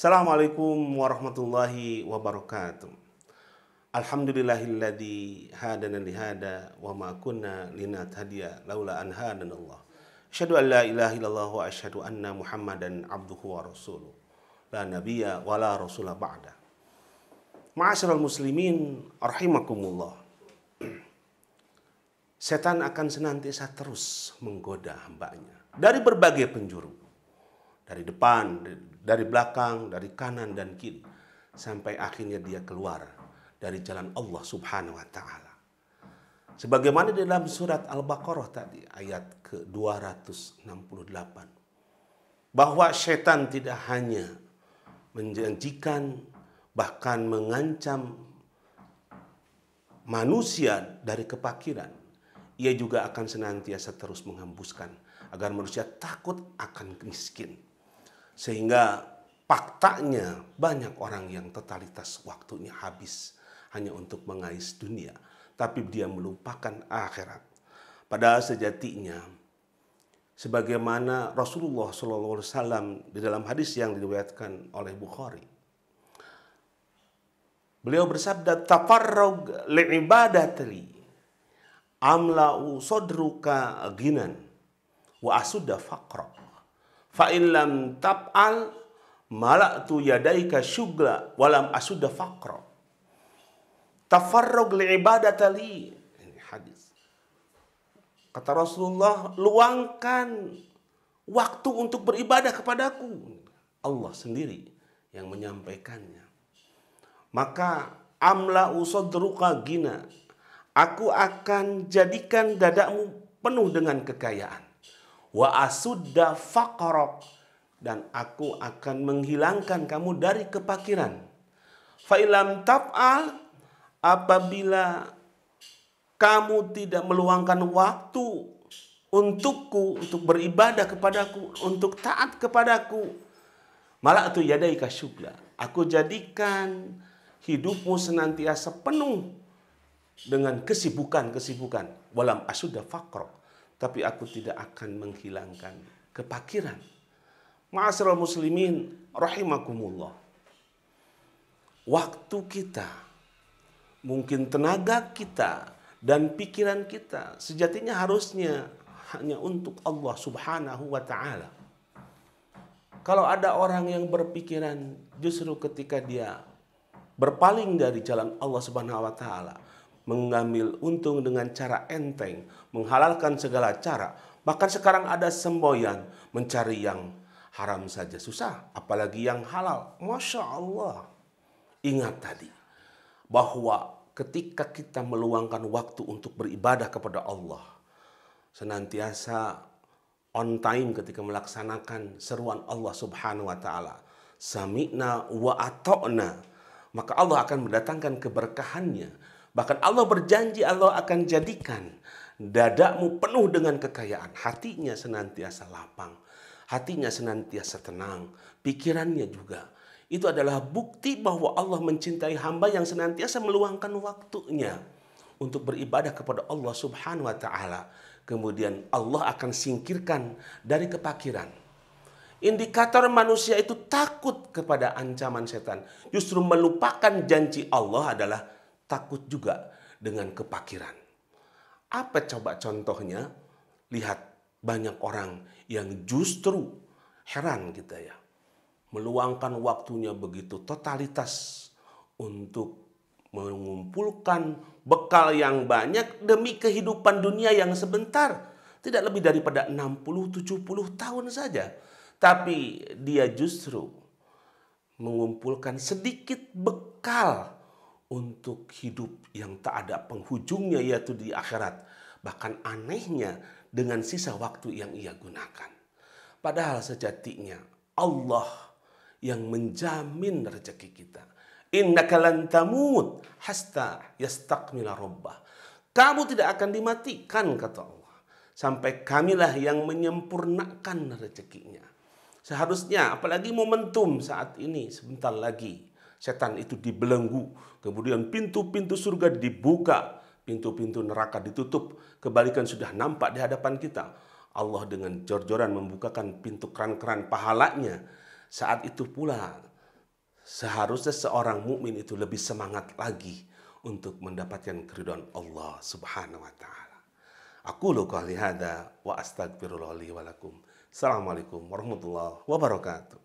Assalamualaikum warahmatullahi wabarakatuh. Alhamdulillahilladzi hadana lihada wa ma kunna linahtadiya laula an hadanallah. Asyhadu an la ilaha illallah wa asyhadu anna Muhammadan abduhu wa rasuluh. La nabiyya wa la rasula ba'da. Ma'asyiral muslimin rahimakumullah. Setan akan senantiasa terus menggoda hambanya dari berbagai penjuru. Dari depan, dari belakang, dari kanan dan kiri. Sampai akhirnya dia keluar dari jalan Allah subhanahu wa ta'ala. Sebagaimana di dalam surat Al-Baqarah tadi, ayat ke-268. Bahwa setan tidak hanya menjanjikan, bahkan mengancam manusia dari kepakiran. Ia juga akan senantiasa terus menghembuskan agar manusia takut akan miskin. Sehingga faktanya banyak orang yang totalitas waktunya habis hanya untuk mengais dunia. Tapi dia melupakan akhirat. Padahal sejatinya, sebagaimana Rasulullah SAW di dalam hadis yang diriwayatkan oleh Bukhari. Beliau bersabda, "Tafarrag li'ibadati amla'u sodruka ginan wa asudda faqra. Fa'in lam tab'al mala'tu yadaika syugla walam asudda faqra. Tafarrug li'ibadatali." Ini hadis. Kata Rasulullah, luangkan waktu untuk beribadah kepadaku. Allah sendiri yang menyampaikannya. Maka amla'u sadruka gina. Aku akan jadikan dadamu penuh dengan kekayaan. Wa asudda faqarok, dan aku akan menghilangkan kamu dari kepakiran. Fa ilam tab'al, apabila kamu tidak meluangkan waktu untukku, untuk beribadah kepadaku, untuk taat kepadaku, mala'tu yadaika syugla, aku jadikan hidupmu senantiasa penuh dengan kesibukan-kesibukan. Walam asudda faqra, tapi aku tidak akan menghilangkan kepakiran. Ma'asyiral muslimin rahimakumullah. Waktu kita, mungkin tenaga kita dan pikiran kita sejatinya harusnya hanya untuk Allah subhanahu wa ta'ala. Kalau ada orang yang berpikiran justru ketika dia berpaling dari jalan Allah subhanahu wa ta'ala, mengambil untung dengan cara enteng, menghalalkan segala cara. Bahkan sekarang ada semboyan mencari yang haram saja susah, apalagi yang halal. Masya Allah. Ingat tadi bahwa ketika kita meluangkan waktu untuk beribadah kepada Allah, senantiasa on time ketika melaksanakan seruan Allah subhanahu wa ta'ala, sami'na wa ata'na, maka Allah akan mendatangkan keberkahannya. Bahkan Allah berjanji Allah akan jadikan dadamu penuh dengan kekayaan. Hatinya senantiasa lapang. Hatinya senantiasa tenang. Pikirannya juga. Itu adalah bukti bahwa Allah mencintai hamba yang senantiasa meluangkan waktunya untuk beribadah kepada Allah subhanahu wa ta'ala. Kemudian Allah akan singkirkan dari kepakiran. Indikator manusia itu takut kepada ancaman setan. Justru melupakan janji Allah adalah takut juga dengan kepakiran. Apa coba contohnya? Lihat banyak orang yang justru heran kita ya. Meluangkan waktunya begitu totalitas untuk mengumpulkan bekal yang banyak demi kehidupan dunia yang sebentar. Tidak lebih daripada 60-70 tahun saja. Tapi dia justru mengumpulkan sedikit bekal untuk hidup yang tak ada penghujungnya, yaitu di akhirat. Bahkan anehnya dengan sisa waktu yang ia gunakan. Padahal sejatinya Allah yang menjamin rezeki kita. Innaka lan tamut hasta yastakmila rabbah. Kamu tidak akan dimatikan, kata Allah, sampai kamilah yang menyempurnakan rezekinya. Seharusnya, apalagi momentum saat ini, sebentar lagi setan itu dibelenggu, kemudian pintu-pintu surga dibuka, pintu-pintu neraka ditutup, kebalikan sudah nampak di hadapan kita. Allah dengan jor-joran membukakan pintu keran-keran pahalanya. Saat itu pula seharusnya seorang mukmin itu lebih semangat lagi untuk mendapatkan keridhaan Allah Subhanahu wa taala. Aqulu qouli hadza wa astaghfirullah li wa lakum. Assalamualaikum warahmatullahi wabarakatuh.